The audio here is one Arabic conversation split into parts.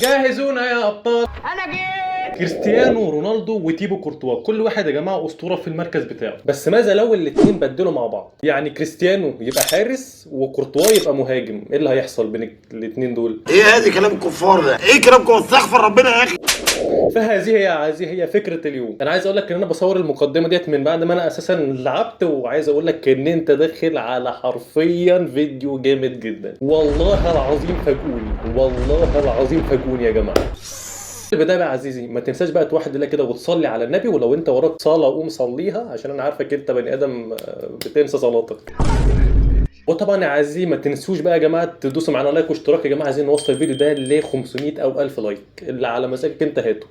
جاهزونا يا ابطال. انا جيت. كريستيانو رونالدو وتيبو كورتوا، كل واحد يا جماعه اسطوره في المركز بتاعه. بس ماذا لو الاثنين بدلوا مع بعض؟ يعني كريستيانو يبقى حارس وكورتوا يبقى مهاجم، ايه اللي هيحصل بين الاثنين دول؟ ايه هذه كلام الكفار ده؟ ايه كلامكم؟ استغفر ربنا يا اخي. فهذه هي فكره اليوم. انا عايز اقول لك ان انا بصور المقدمه ديت من بعد ما انا اساسا لعبت، وعايز اقول لك ان انت داخل على حرفيا فيديو جامد جدا. والله العظيم فاجئوني، والله العظيم فاجئوني يا جماعه. البدايه بقى يا عزيزي، ما تنساش بقى توحد الله كده وتصلي على النبي، ولو انت وراك صلاه قوم صليها عشان انا عارفك انت بني ادم بتنسى صلاتك. وطبعا يا عزيزي ما تنسوش بقى يا جماعه تدوسوا معانا لايك واشتراك يا جماعه، عايزين نوصل الفيديو ده ل 500 او 1000 لايك، اللي على مزاجك انت هاته.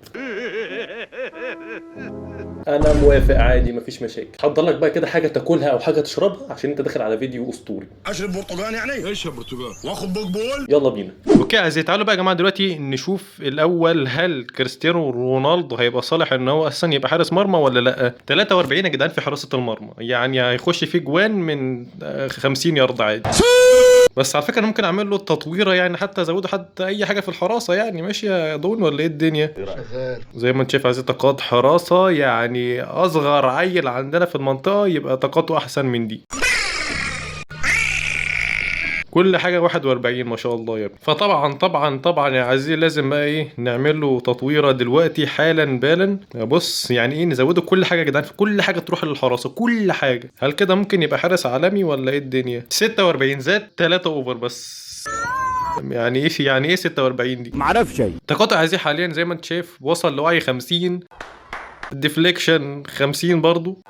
انا موافق عادي مفيش مشاكل. حضر لك بقى كده حاجه تاكلها او حاجه تشربها عشان انت داخل على فيديو اسطوري. اشرب برتقال يعني؟ اشرب برتقال واخد بقبول. يلا بينا. اوكي يا عزيزي، تعالوا بقى يا جماعه دلوقتي نشوف الاول هل كريستيانو رونالدو هيبقى صالح ان هو اساسا يبقى حارس مرمى ولا لا. 43 يا جدعان في حراسه المرمى، يعني هيخش فيه جوان من 50 يارد عادي. بس على فكره انا ممكن اعمل له التطويره، يعني حتى ازوده حتى اي حاجه في الحراسه، يعني ماشي يا دون ولا ايه الدنيا؟ زي ما انت شايف عايز طاقات حراسه، يعني اصغر عيل عندنا في المنطقه يبقى طاقاته احسن من دي. كل حاجه 41 ما شاء الله يا ابني. فطبعا يا عزيزي لازم بقى ايه نعمل له تطويره دلوقتي حالا بالا. بص يعني ايه نزوده كل حاجه يا جدعان، في كل حاجه تروح للحراسه كل حاجه. هل كده ممكن يبقى حارس عالمي ولا ايه الدنيا؟ 46 زاد 3 اوفر بس. يعني ايه 46 دي؟ معرفش شيء. تقاطع عزيزي حاليا زي ما انت شايف وصل لوعي 50، ديفليكشن 50 برضو،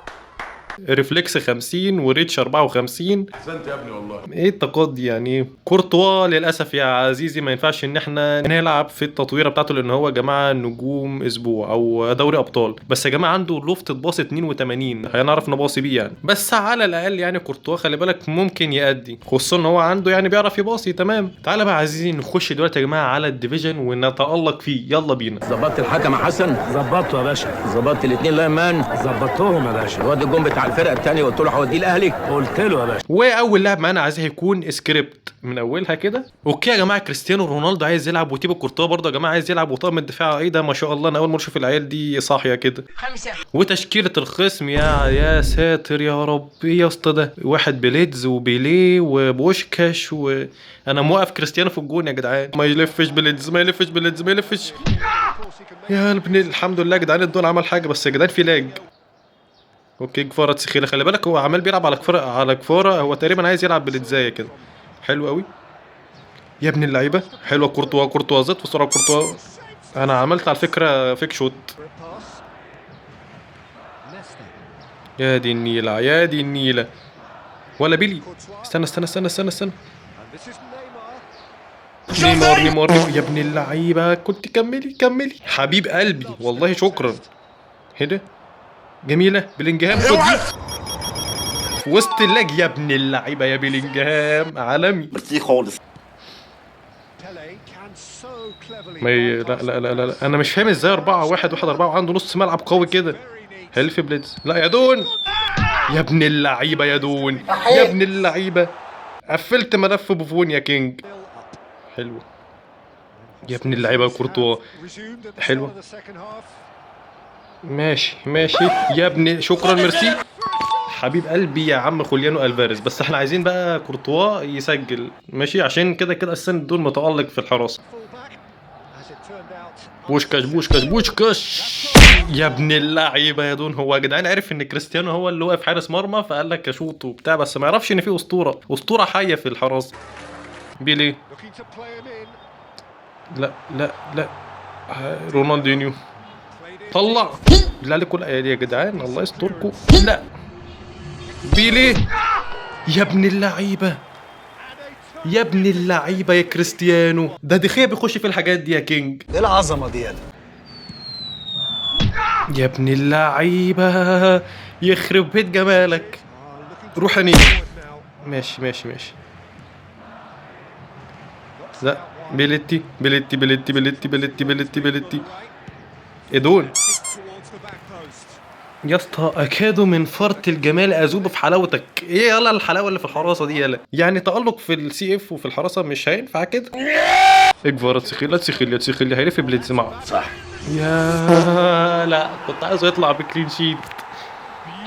ريفلكس 50 وريتش 54. احسنت يا ابني والله. ايه الطاقات دي يعني؟ كورتوا للاسف يا عزيزي ما ينفعش ان احنا نلعب في التطويره بتاعته، لان هو يا جماعه نجوم اسبوع او دوري ابطال. بس يا جماعه عنده لوفت باص 82 هنعرف نباصي بيه يعني. بس على الاقل يعني كورتوا خلي بالك ممكن يأدي، خصوصا ان هو عنده يعني بيعرف يباصي. تمام، تعالى بقى يا عزيزي نخش دلوقتي يا جماعه على الديفيجن ونتألق فيه. يلا بينا. ظبطت الحكم يا حسن؟ ظبطته يا باشا. ظبطت الاثنين لاين مان؟ ظبطتهم يا باشا. الواد الجون بتاع الفرقه الثانيه قلت له هوديه الاهلي؟ قلت له يا باشا. واول لاعب معانا عايز هيكون سكريبت من اولها كده. اوكي يا جماعه، كريستيانو رونالدو عايز يلعب وتيبو كورتوا برضه يا جماعه عايز يلعب، وطاقم الدفاع ايه ده ما شاء الله. انا اول مره اشوف العيال دي صاحيه كده. وتشكيله الخصم يا ساتر يا رب، ايه يا اسطى ده؟ واحد بليدز وبيليه وبوشكاش، وانا موقف كريستيانو في الجون يا جدعان. ما يلفش بليدز، ما يلفش بليدز، ما يلفش يا ابني. الحمد لله يا جدعان الدول عمل حاجه، بس يا جدعان في لاج. اوكي كفاره تسخيله، خلي بالك هو عمال بيلعب على كفاره، هو تقريبا عايز يلعب بليدزايه كده. حلو قوي يا ابن اللعيبه، حلوه كورتوا زت بسرعه كورتوا. انا عملت على فكره فيك شوت. يا دي النيله يا دي النيله. ولا بيلي، استنى نيمار يا ابن اللعيبه. كنت كملي حبيب قلبي والله شكرا. هنا جميله بلينجهام، خد دي في وسط اللاج يا ابن اللعيبه يا بلينجهام عالمي. ميرسي خالص. لا انا مش فاهم ازاي 4-1-1-4 وعنده نص ملعب قوي كده. هيلف بليدز، لا يا دون يا ابن اللعيبه يا دون يا ابن اللعيبه. قفلت ملف بوفون يا كينج. حلو يا ابن اللعيبه كورتوا، حلوه ماشي يا ابن، شكرا ميرسي حبيب قلبي يا عم خوليانو الفاريز. بس احنا عايزين بقى كورتوا يسجل ماشي، عشان كده اساسا دول متألق في الحراسه. بوشكاش يا ابن اللعيبه يا دون. هو يا جدعان عرف ان كريستيانو هو اللي واقف حارس مرمى، فقال لك اشوط وبتاع، بس ما يعرفش ان في اسطوره حيه في الحراسه. بيلي، لا رونالدينيو طلع. لا لكل يا جدعان الله يستركم. لا بيلي يا ابن اللعيبه يا ابن اللعيبه يا كريستيانو. ده دخيا بيخش في الحاجات دي يا كينج. ايه العظمه دي يا ابن اللعيبه يخرب بيت جمالك. روح اني ماشي لا بيليتي ايه دول؟ يا اسطى اكاد من فرط الجمال اذوب في حلاوتك. ايه يلا الحلاوه اللي في الحراسه دي يلا، يعني تالق في السي اف وفي الحراسه مش هينفع كده. اكبر تسخيل تسخيل تسخيل هيلف بليدز معه صح. يا لا كنت عايزه يطلع بكلين شيت،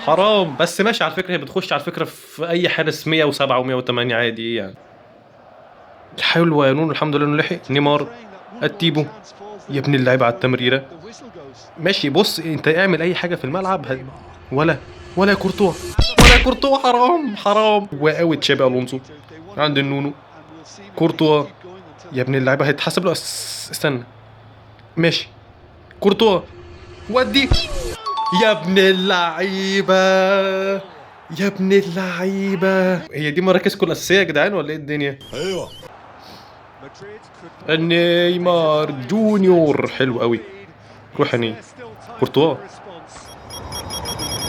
حرام. بس ماشي على فكره، هي بتخش على فكره في اي حارس 107 و108 عادي. ايه يعني حلوه يا نون، الحمد لله انه لحق. نيمار التيبو يا ابن اللعيبه على التمريره. ماشي بص انت اعمل اي حاجه في الملعب ولا كورتوا ولا كورتوا، حرام حرام. وقوي تشابي الونسو عند النونو. كورتوا يا ابن اللعيبه هيتحسب له استنى ماشي. كورتوا ودي يا ابن اللعيبه يا ابن اللعيبه. هي دي مراكزكم الاساسيه يا جدعان ولا ايه الدنيا؟ ايوه نيمار جونيور حلو قوي. روح يا نيم. كورتوا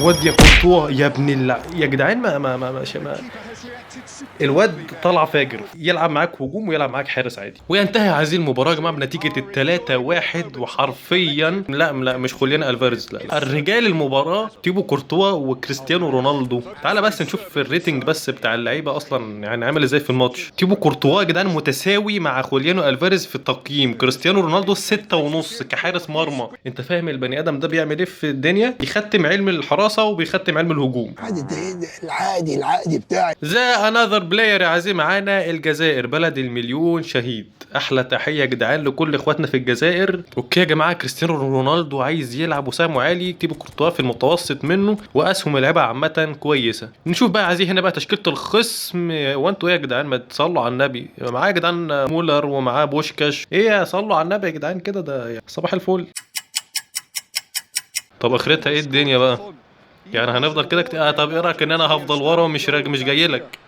ود يا كورتوا يا ابن يا جدعان ما الواد طلع فاجر، يلعب معاك هجوم ويلعب معاك حارس عادي. وينتهي هذه المباراه يا جماعه بنتيجه 3-1. وحرفيا لا مش خوليان الفاريز، لا الرجال المباراه تيبو كورتوا وكريستيانو رونالدو. تعالى بس نشوف الريتنج بس بتاع اللعيبه اصلا يعني عامل ازاي في الماتش. تيبو كورتوا يا جدعان متساوي مع خوليانو الفاريز في التقييم. كريستيانو رونالدو 6.5 كحارس مرمى. انت فاهم البني ادم ده بيعمل ايه في الدنيا؟ بيختم علم الحراسه وبيختم علم الهجوم. العادي بتاعي. ذا انذر بلاير يا عزيزي معانا الجزائر، بلد المليون شهيد. احلى تحيه يا جدعان لكل اخواتنا في الجزائر. اوكي يا جماعه، كريستيانو رونالدو عايز يلعب وسامه عالي، تيبو كورتوا في المتوسط منه، واسهم اللعبه عامه كويسه. نشوف بقى عزيزي هنا بقى تشكيله الخصم. وانتوا ايه يا جدعان ما تصلوا على النبي؟ معاه يا جدعان مولر ومعاه بوشكاش. ايه صلوا على النبي يا جدعان كده، ده صباح الفل. طب اخرتها ايه الدنيا بقى؟ يعني هنفضل كده طب ايه رايك ان انا هفضل ورا ومش مش جاي لك؟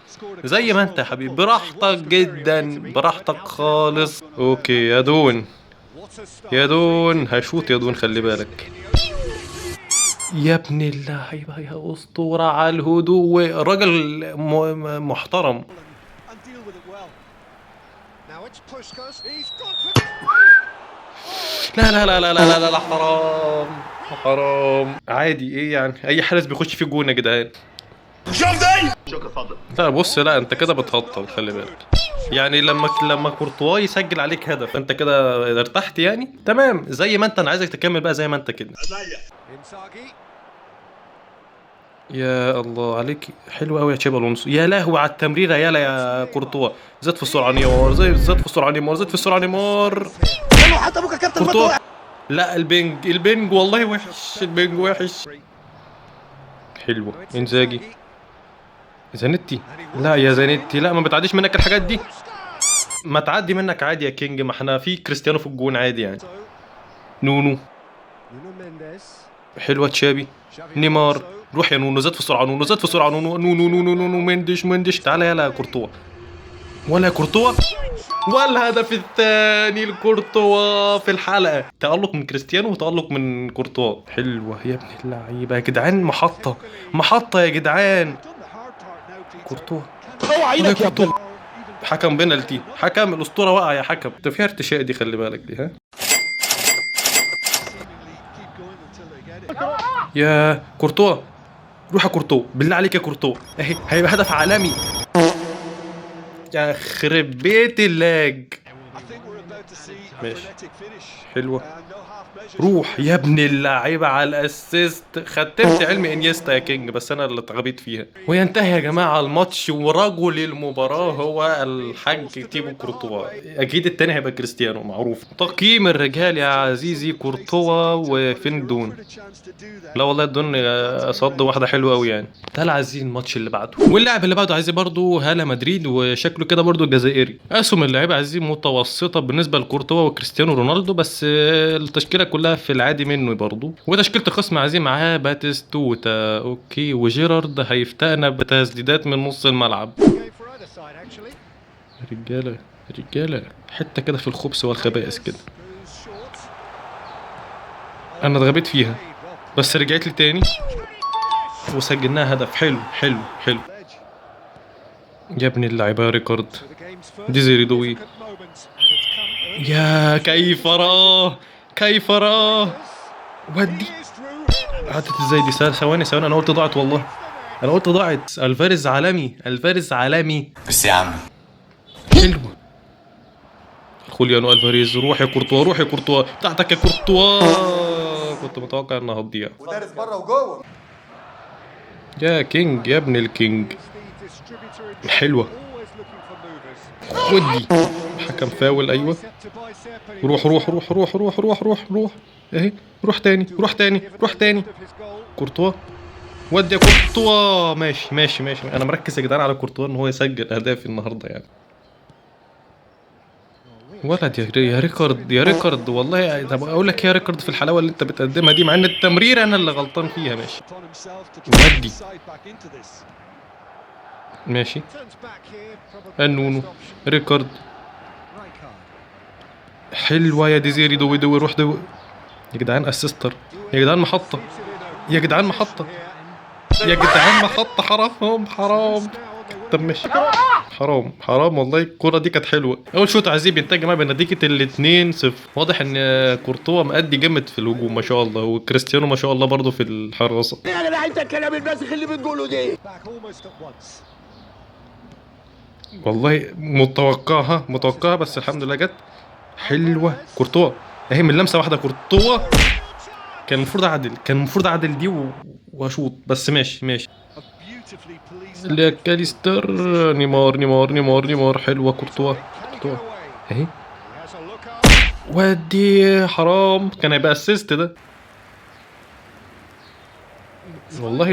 زي ما انت يا حبيبي براحتك جدا، براحتك خالص. اوكي يا دون يا دون هشوت يا دون، خلي بالك يا ابن اللعيبه يا اسطوره على الهدوء. راجل محترم. لا حرام حرام. عادي ايه يعني، اي حارس بيخش فيه جون يا جدعان. لا بص، لا انت كده بتهطل خلي بالك. يعني لما كورتوا يسجل عليك هدف انت كده ارتحت يعني. تمام زي ما انت، انا عايزك تكمل بقى زي ما انت كده. يا الله عليك حلو قوي يا تشابي الونسو. يا لهوي على التمريره يالا يا كورتوا. زاد في السرعه نيمار، زاد في السرعه نيمار، زاد في السرعه نيمار. حتى ابوك يا كابتن كورتوا لا البنج والله وحش، البنج وحش. حلوه انزاجي. زانيتي لا يا زانيتي لا، ما بتعديش منك الحاجات دي. ما تعدي منك عادي يا كينج، ما احنا في كريستيانو في الجون عادي يعني. نونو حلوه تشابي. نيمار روح يا نونو، زاد في السرعه نونو، زاد في السرعه نونو نونو نونو نونو. مندش تعالى يلا كورتوا ولا كورتوا. والهدف الثاني لكورتوا في الحلقه. تألق من كريستيانو وتألق من كورتوا. حلوه يا ابن اللعيبه يا جدعان، محطه يا جدعان. كورتوا ولا كورتوا. حكم بينالتي، حكم الاسطوره وقع يا حكم. انت فيها ارتشاء دي خلي بالك دي. ها يا كورتوا روح يا كورتوا بالله عليك يا كورتوا. اهي هيبقى هدف عالمي. يا خرب بيت اللاج. ماشي حلوه. روح يا ابن اللعيبه على الاسيست. ختمت علم انيستا يا كينج، بس انا اللي اتغبيت فيها. وينتهي يا جماعه الماتش، ورجل المباراه هو الحاج تيبو كورتوا. اكيد التاني هيبقى كريستيانو معروف. تقييم الرجال يا عزيزي كورتوا وفين دون. لا والله الدون صد واحده حلوه قوي يعني. تعالى عايزين الماتش اللي بعده، واللاعب اللي بعده عايزين برضو هالا مدريد، وشكله كده برضو جزائري. اسهم اللعيبه عايزين متوسطه بالنسبه لكورتوا وكريستيانو رونالدو، بس التشكيله كلها في العادي منه برضو. وتشكيله الخصم عايزين معاه باتيستوتا اوكي، وجيرارد هيفتقنا بتسديدات من نص الملعب. رجاله حته كده في الخبث والخبائث كده. انا اتغبيت فيها بس رجعت لي تاني وسجلناها هدف. حلو يا ابن اللعيبه يا ريكارد. ديزيري دوي يا كيف راه ودي عدت ازاي دي؟ ثواني انا قلت ضاعت والله. انا قلت ضاعت. الفاريز عالمي، الفاريز عالمي. بس يا عم حلو. خوليانو الفاريز، روح يا كورتوا، روح يا كورتوا، بتاعتك يا كورتوا. كنت متوقع انها هتضيع. ودارس بره وجوه. يا كينج يا ابن الكينج. حلوة. خد دي. حكم فاول. ايوه. روح روح روح روح روح روح روح روح. اهي. روح تاني روح تاني روح تاني. كورتوا. ودي يا كورتوا. ماشي ماشي ماشي. انا مركز يا جدعان على كورتوا ان هو يسجل اهداف النهارده يعني. ولد يا ريكارد يا ريكارد والله. طب اقول لك يا ريكارد في الحلاوه اللي انت بتقدمها دي، مع ان التمريره انا اللي غلطان فيها. ماشي ودي. ماشي. النونو. ريكارد. حلوه يا ديزيري. دوي دوي روح دوي يا جدعان. اسيستر يا جدعان. محطه يا جدعان. محطه يا جدعان. محطه. حرام حرام. طب ماشي. حرام والله. الكرة دي كانت حلوة. أول شوط عزيز ينتج معايا بنتيجة 2-0. واضح إن كورتوا مأدي جامد في الهجوم ما شاء الله، وكريستيانو ما شاء الله برضه في الحراسة. ايه يا جدع انت الكلام الباسخ اللي بتقوله دي؟ والله متوقعها بس الحمد لله جت. حلوة كورتوا أهي من لمسة واحدة. كورتوا كان المفروض أعدل دي وأشوط بس. ماشي. كاليستر. نيمار. حلوة كورتوا اهي. ودي. حرام. كان هيبقى اسيست ده والله.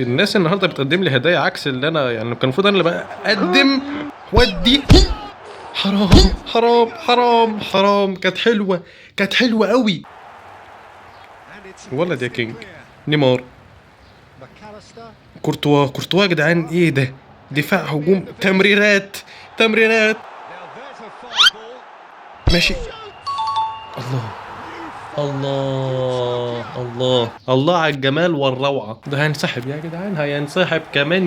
الناس النهارده بتقدم لي هدايا عكس اللي انا يعني. كان المفروض انا اللي بقدم. ودي. حرام. كانت حلوة قوي. ولد يا كينج. نيمار. كورتوا يا جدعان. ايه ده؟ دفاع هجوم. تمريرات. ماشي. الله على الجمال والروعه. ده هينسحب يا جدعان. هينسحب كمان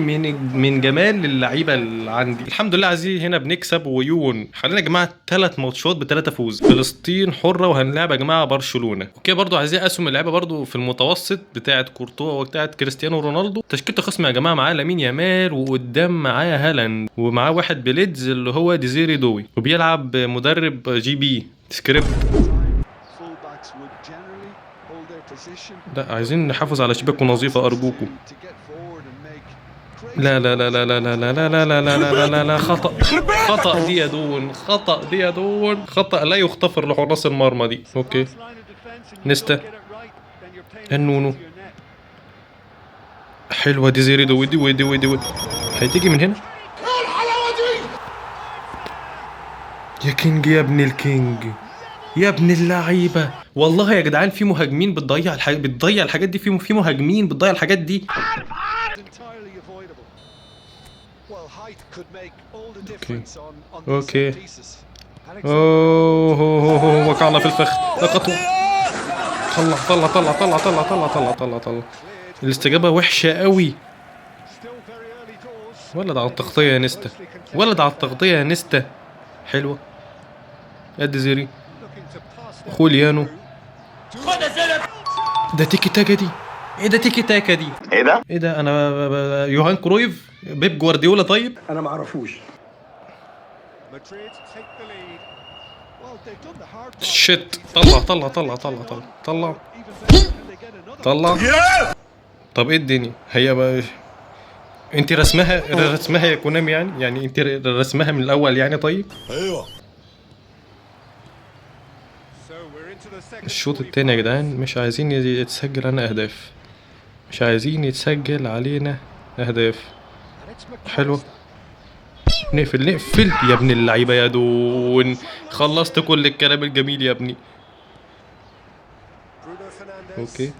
من جمال اللعيبه اللي عندي. الحمد لله عزيز هنا بنكسب ويون. خلينا يا جماعه 3 ماتشات ب3 فوز. فلسطين حره وهنلعب يا جماعه برشلونه. اوكي برضو عايزين اسهم اللعيبه برضو في المتوسط بتاعه كورتوا وبتاعه كريستيانو رونالدو. تشكيله الخصم يا جماعه معاه لامين يامال، وقدام معاه هالاند، ومعاه واحد بليدز اللي هو ديزيري دوي، وبيلعب مدرب جي بي سكريبت. لا عايزين نحافظ على شباك نظيفة أرجوكم. لا. خطأ دي يا دون. خطأ لا يغتفر لحراس المرمى دي. اوكي. نستا. النونو. حلوة ديزيري دوي. هتيجي من هنا يا كينج يا ابن الكينج يا ابن اللعيبه. والله يا جدعان في مهاجمين بتضيع الحاجات دي. في مهاجمين بتضيع الحاجات دي. اوكي. اوه وقعنا في الفخ. طلع. الاستجابه وحشه قوي. ولد على التغطيه يا نستا. حلوه. ادي زيري. خوليانو. ده تيكي تاكا دي. ايه ده تيكي تاكا دي؟ ايه ده؟ انا يوهان كرويف. بيب جوارديولا. طيب انا ما اعرفوش. شت. طلع. طب ايه الدنيا؟ هي بقى انت رسمها يا كونامي يعني انت رسمها من الاول يعني. طيب ايوه. الشوط التاني يا جدعان مش عايزين يتسجل علينا اهداف. حلوة. نقفل يا ابن اللعيبة يا دون. خلصت كل الكلام الجميل يا ابني. اوكي.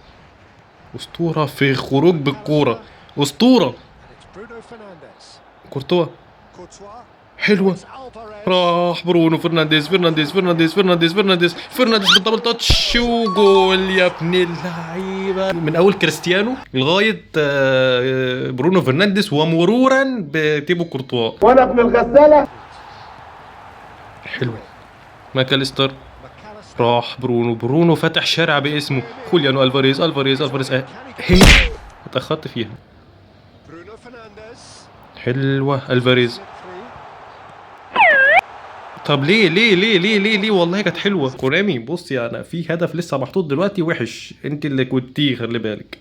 اسطورة في خروج بالكورة. اسطورة. كورتوا. حلوة. راح برونو فرنانديز بالدبل تاتش وجول يا ابن اللعيبه. من اول كريستيانو لغايه برونو فرنانديز ومرورا بتيبو كورتوا. وانا ابن الغسالة. حلو. ماكاليستر. راح برونو فتح شارع باسمه. خوليانو الفاريز هي اتأخرت فيها. حلوة الفاريز. طب ليه والله كانت حلوة. كورامي بصي انا في هدف لسه محطوط دلوقتي وحش، انت اللي كنتيه خلي بالك.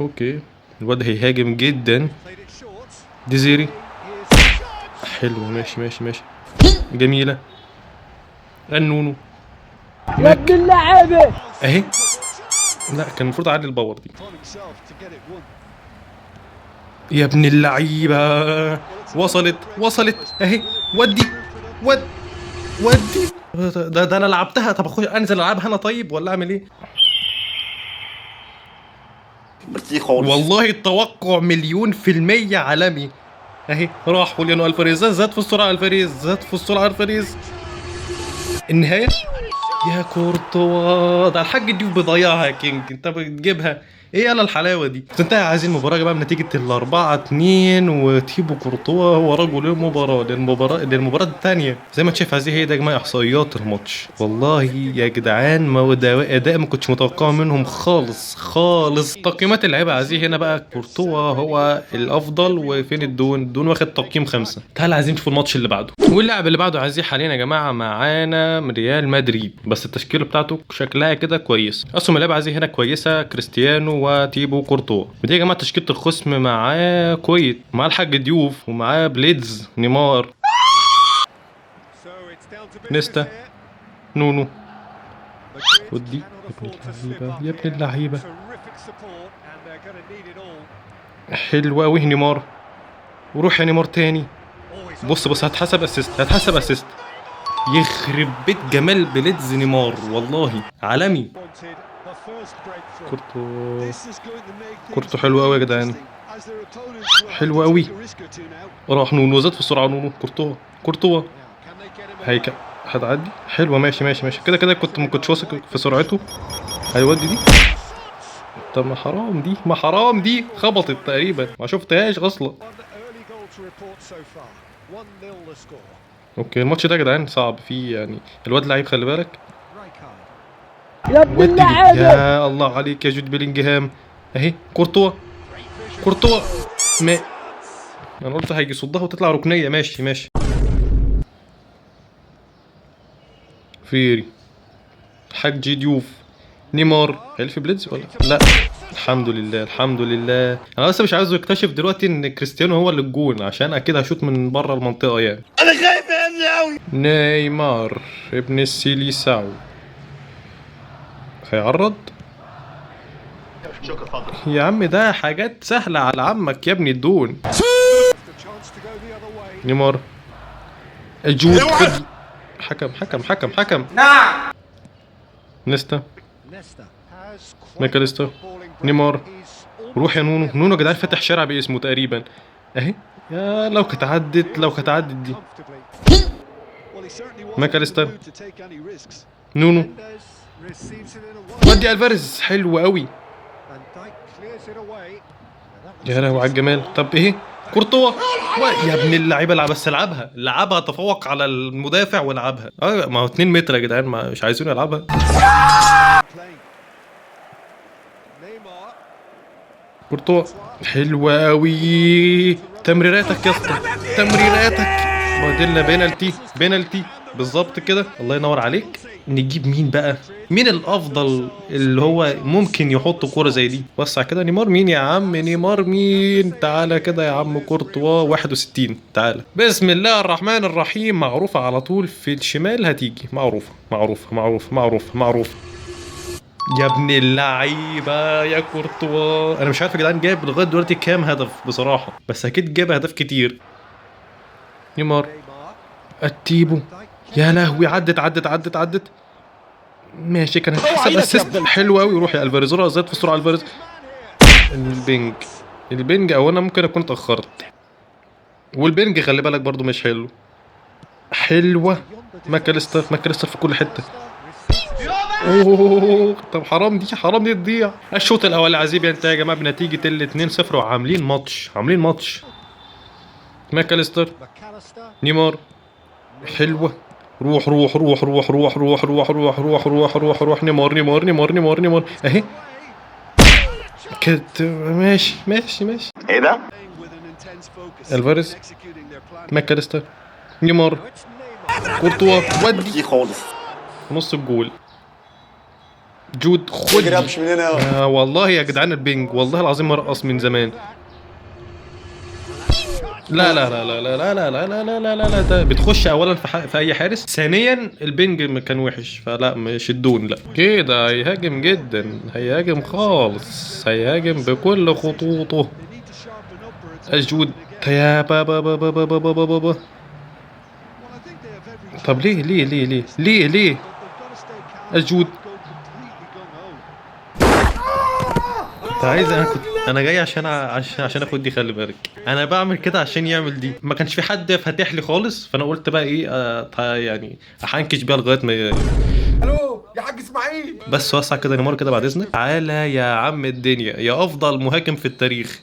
اوكي الواد هيهاجم جدا. ديزيري حلو، ماشي جميلة. النونو يا ابن اللعيبة اهي. لا كان المفروض اعلي الباور دي. يا ابن اللعيبة وصلت اهي. ودي ده انا لعبتها. طب اخش انزل العبها انا طيب ولا اعمل ايه؟ ميرسي خالص. والله التوقع 1,000,000% عالمي. اهي راح خوليانو الفاريز. زاد في السرعة الفاريز. النهاية يا كورتوا. ده الحاج ديوف بيضيعها يا كينج، انت بتجيبها ايه؟ يلا الحلاوه دي. تنتهي هذه المباراه يا جماعه بنتيجه 4-2 وتيبو كورتوا هو رجل المباراه للمباراه الثانيه. زي ما تشوف هذه هي يا جماعه احصائيات الماتش. والله يا جدعان ما اداء ما كنتش متوقعه منهم خالص. تقييمات اللعيبه هذه هنا بقى كورتوا هو الافضل، وفين الدون واخد تقييم 5. تعال عايزين نشوف الماتش اللي بعده. واللاعب اللي بعده عايزين حاليا يا جماعه معانا من ريال مدريد، بس التشكيله بتاعته شكلها كده كويس. اسهم اللعيبه عايزين هنا كويسه، كريستيانو وتيبو كورتوا. ودي يا جماعه تشكيله الخصم معاه كويت، معاه الحاج ديوف ومعاه بليدز نيمار نيستا نونو. ودي يا ابن اللعيبه حلوه قوي نيمار. وروح يا نيمار تاني. بص هتحسب اسيست. يخرب بيت جمال بليدز نيمار والله عالمي. كورتو حلو قوي يا جدعان، حلو قوي. راح نونو زاد في السرعه. نونو كورتوا هيك هتعدي. حلوه ماشي كده ما كنتش واثق في سرعته. هيودي دي. طب ما حرام دي خبطت تقريبا، ما شفتهاش اصلا. اوكي الماتش ده يا جدعان صعب فيه يعني، الواد لعيب خلي بالك. يا ابن اللعيبة يا الله عليك يا جود بيلينجهام. اهي كورتوا انا قلت هيجي يصدها وتطلع ركنيه. ماشي فيري حاج ديوف نيمار. هل في بليدز ولا لا؟ الحمد لله. انا بس مش عايزه يكتشف دلوقتي ان كريستيانو هو اللي الجون، عشان اكيد هشوط من بره المنطقه يعني. انا خايف مني قوي. نيمار ابن السيليساو هيعرض. يا عم ده حاجات سهله على عمك يا ابني الدون. نيمار الجود خد. حكم. نعم. نيستا ماكاليستر نيمار. روح يا نونو يا جدعان فتح شارع باسمه تقريبا. اهي يا لو كانت عدت دي. ماكاليستر نونو ودي الفاريز. حلو قوي يا لهوي على الجمال. طب ايه كورتوا يا ابن اللعيبه. لعبها تفوق على المدافع ولعبها. ما هو 2 متر يا جدعان، مش عايزين يلعبها. كورتوا حلوة قوي. تمريراتك يا اسطى موديلنا بينالتي بالظبط كده. الله ينور عليك. نجيب مين بقى؟ مين الافضل اللي هو ممكن يحط كوره زي دي؟ وسع كده. نيمار مين يا عم؟ تعالى كده يا عم. كورتوا 61. تعالى بسم الله الرحمن الرحيم. معروفه على طول في الشمال هتيجي. معروفه. يا ابن اللعيبه يا كورتوا. انا مش عارف يا جدعان جايب لغايه دلوقتي كام هدف بصراحه، بس اكيد جاب اهداف كتير. نيمار التيبو يا لهوي. عدت ماشي. كان هتحسب اسيست. حلو قوي. روح يا الفاريز. زاد في السرعه الفاريز. البنج او انا ممكن اكون اتاخرت. والبنج خلي بالك برضو مش حلوه. ماكاليستر في كل حته. اوه طب حرام دي تضيع. الشوط الاول عزيز ينتهي يا جماعه بنتيجه 2-0 وعاملين ماتش. ماكاليستر نيمار حلوه. روح روح روح روح روح روح روح روح روح روح روح روح نيمار نيمار نيمار نيمار نيمار اهي كده. ماشي ماشي ماشي. ايه ده؟ الفاريز، ماكاليستر، نيمار، كورتوا، ودي دي خالص. نص الجول. جود خد. من هنا. والله يا جدعان البنج والله العظيم مرقص من زمان. لا لا لا لا لا لا لا لا لا لا لا لا ده بتخش اولا في اي حارس، ثانيا البنج كان وحش فلا مش الدون. لا كده هيهاجم جدا، هيهاجم خالص، هيهاجم بكل خطوطه. الجود يا بابا بابا بابا بابا بابا. طب ليه ليه ليه ليه ليه ليه الجود. انت عايز انا جاي عشان اخد دي. خلي بالك انا بعمل كده عشان يعمل دي. ما كانش في حد فاتح لي خالص فانا قلت بقى ايه يعني هحنكش بيها لغايه ما الو يا حاج اسماعيل. بس وسع كده نيمار كده بعد اذنك. تعالى يا عم الدنيا يا افضل مهاجم في التاريخ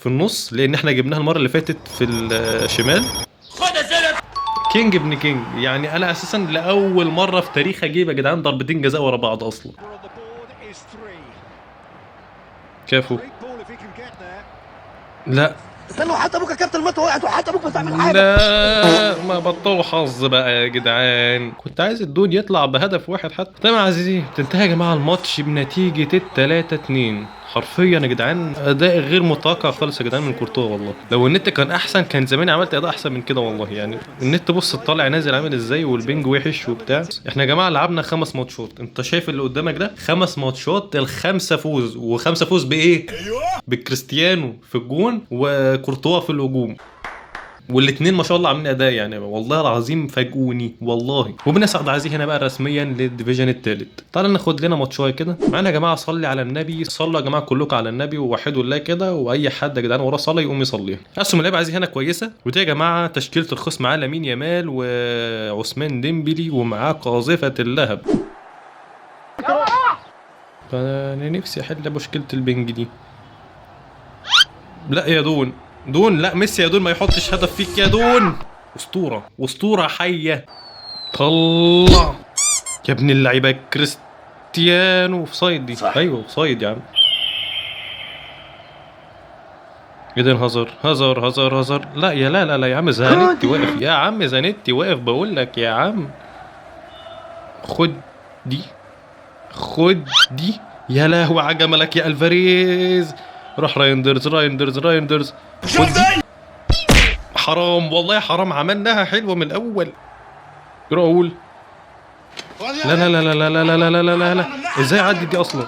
في النص، لان احنا جبناها المره اللي فاتت في الشمال. كينج ابن كينج. يعني انا اساسا لاول مره في تاريخ اجيب يا جدعان ضربتين جزاء ورا بعض اصلا. كافو. لا استنوا حتى ابوك يا كابتن المطوه وقعت وحتى ابوك مش هعمل حاجه. لا ما بطلوا حظ بقى يا جدعان. كنت عايز الدون يطلع بهدف واحد حتى. تمام يا عزيزي، تنتهي يا جماعه الماتش بنتيجه 3-2. حرفيا يا جدعان اداء غير متوقع خالص يا جدعان من كورتوا. والله لو النت كان احسن كان زمان عملت اداء احسن من كده. والله يعني النت بص طالع نازل عامل ازاي والبنج وحش وبتاع. احنا يا جماعه لعبنا 5 ماتشات. انت شايف اللي قدامك ده 5 ماتشات، ال5 فوز. و5 فوز بايه؟ بكريستيانو في الجون وكورتوا في الهجوم. والاثنين ما شاء الله عاملين اداء يعني والله العظيم فاجئوني والله. وبنسعد عزيزي هنا بقى رسميا للديفيجن الثالث. تعالى ناخد لنا ماتشايه كده معانا يا جماعه. صلي على النبي، صلوا يا جماعه كلكم على النبي ووحدوا الله كده. واي حد يا جدعان وراه صلاه يقوم يصليها. اسهم اللعيبه عزيزي هنا كويسه. ودي يا جماعه تشكيله الخصم. معاه لامين يامال وعثمان ديمبلي ومعاه قاذفه اللهب. فانا نفسي احل مشكله البنج دي. لا يا دون دون، لا ميسي يا دون ما يحطش هدف فيك يا دون. اسطوره اسطوره حيه. طلع يا ابن اللعيبه. كريستيانو اوفسايد دي. ايوه اوفسايد يا عم. ايدن هازار. لا يا لا لا لا يا عم زانيتي واقف. يا عم زانيتي واقف بقول لك يا عم. خد دي خد دي. يا لهوي على جملك يا الفاريز. راح رايندرز. خد دي. حرام والله حرام. عملناها حلوه من الاول. راؤول. لا لا لا لا لا لا لا لا لا لا لا. ازاي عدي دي اصلا؟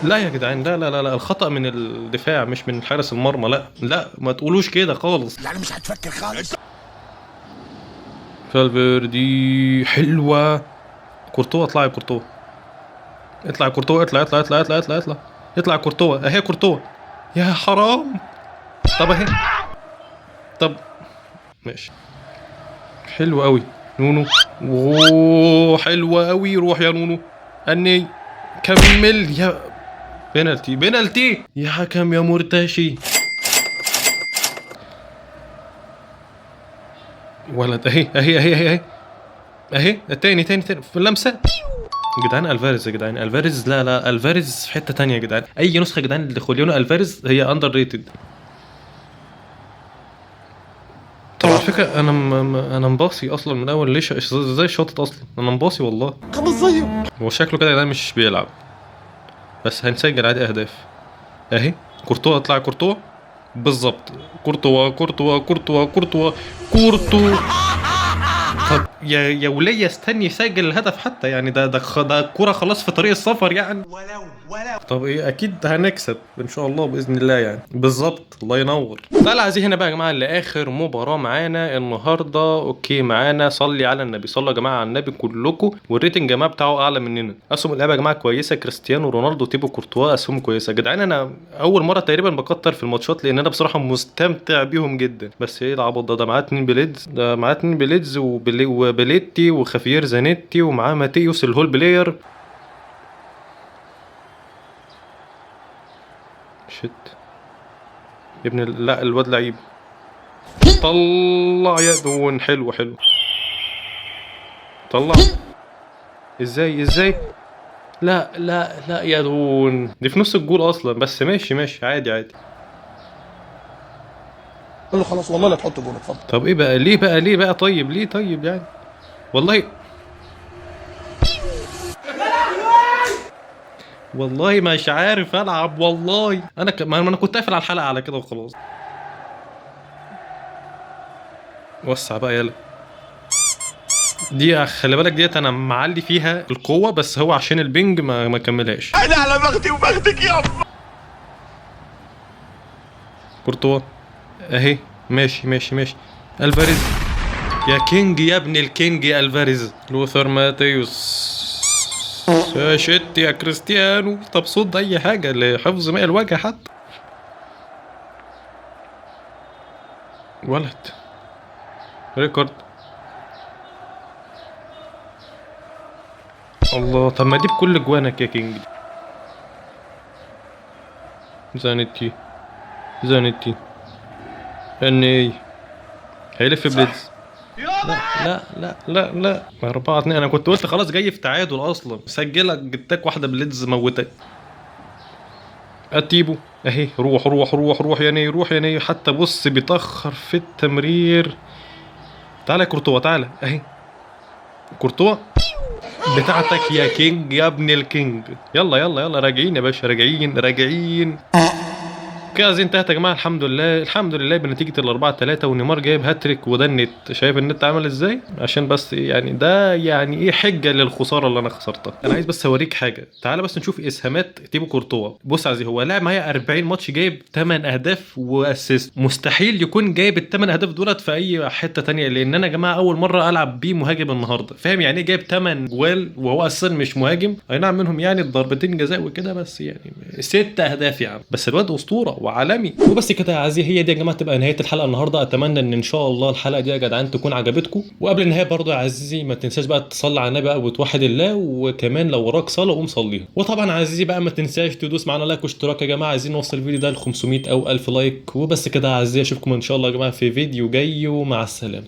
لا يا جدعان لا لا لا لا. الخطأ من الدفاع مش من حارس المرمى. لا لا ما تقولوش كده خالص. يعني مش هتفكر خالص. فالفيردي حلوه. كورتوا اطلع يا كورتوا. اطلع يا كورتوا. اطلع يا كورتوا. اهي كورتوا. يا حرام. طب اهي. طب ماشي. حلو قوي نونو. اوه حلوه قوي. روح يا نونو. اني كمل يا بينالتي يا حكم يا مرتشي. ولد اهي التاني في اللمسه. يا جدعان الفاريز يا جدعان الفاريز. لا لا الفاريز في حته تانية يا جدعان. اي نسخه يا جدعان اللي خوليونو الفاريز هي اندر ريتد. طب على فكره انا مباصي اصلا من اول. ليش ازاي شاطط اصلا؟ انا مباصي والله. خمس زيه. هو شكله كده يا جدعان مش بيلعب بس هنسجل عادي اهداف. اهي كورتوا. اطلع كورتوا بالظبط. كورتوا. طب يا وليه استني يسجل الهدف حتى يعني. ده الكوره خلاص في طريق السفر يعني. طب ايه اكيد هنكسب ان شاء الله باذن الله يعني. بالظبط الله ينور. تعالى عايزين هنا بقى يا جماعه لاخر مباراه معانا النهارده. اوكي معانا صلي على النبي. صلوا يا جماعه على النبي كلكم. والريتنج يا جماعه بتاعه اعلى مننا. اسهم اللعبه يا جماعه كويسه. كريستيانو رونالدو تيبو كورتوا اسهم كويسه يا جدعان. انا اول مره تقريبا بكتر في الماتشات لان انا بصراحه مستمتع بيهم جدا. بس ايه العبط ده معاه 2 بليدز وبليتي وخافير زانيتي ومعاه ماتيوس الهول بلاير. شت يا ابن لا الواد لعيب. طلع يا دون. حلو حلو. طلع. ازاي؟ لا لا لا يا دون، دي في نص الجول اصلا، بس ماشي ماشي عادي عادي. قال له خلاص والله لا تحط جول اتفضل. طب ايه بقى؟ ليه بقى طيب؟ ليه طيب يعني؟ والله مش عارف العب والله. ما انا كنت قافل على الحلقه على كده وخلاص. وسع بقى يلا. دي خلي بالك ديت انا معلي فيها القوه، بس هو عشان البنج ما كملهاش. انا على بختي وبختك يابا. كورتوا اهي. ماشي. الفاريز يا كينج يا ابن الكينج يا الفاريز. لوثر ماتيوس يا شت يا كريستيانو. طب صد اي حاجه لحفظ ماء الوجه حتى. ولد ريكورد. الله، طب ما دي بكل جوانك يا كينج. زانيتي اني هيلف بليدز. لا 4-2. انا كنت قلت خلاص جاي في تعادل اصلا، سجلك جتك واحده بليدز موتك. اتيبو اهي. روح يا ني. حتى بص بيتاخر في التمرير. تعالى يا كورتوا تعالى اهي. كورتوا بتاعتك يا كينج يا ابن الكينج. يلا راجعين يا باشا، راجعين. كده انتهت يا جماعه. الحمد لله بنتيجه ال4-3، ونيمار جايب هاتريك. وده النت، شايف النت عامل ازاي؟ عشان بس يعني ده يعني ايه حجه للخساره اللي انا خسرتها. انا عايز بس اوريك حاجه. تعالى بس نشوف اسهامات تيبو كورتوا. بص عزيزي، هو لاعب معايا 40 ماتش، جايب 8 اهداف واسيست. مستحيل يكون جايب ال8 اهداف دولت في اي حته تانية، لان انا يا جماعه اول مره العب بيه مهاجم النهارده. فاهم يعني ايه جايب 8 جوال وهو اساسا مش مهاجم؟ اي نعم منهم يعني الضربتين جزاء وكده، بس يعني 6 اهداف يعني. بس الواد اسطوره وعالمي. وبس كده يا عزيزي، هي دي يا جماعه تبقى نهايه الحلقه النهارده. اتمنى ان شاء الله الحلقه دي يا جدعان تكون عجبتكم. وقبل النهايه برضه يا عزيزي ما تنساش بقى تصلي على النبي بقى وتوحد الله، وكمان لو وراك صلاه قوم صليها. وطبعا عزيزي بقى ما تنساش تدوس معانا لايك واشتراك يا جماعه. عايزين نوصل الفيديو ده ل 500 او 1000 لايك. وبس كده يا عزيزي، اشوفكم ان شاء الله يا جماعه في فيديو جاي، ومع السلامه.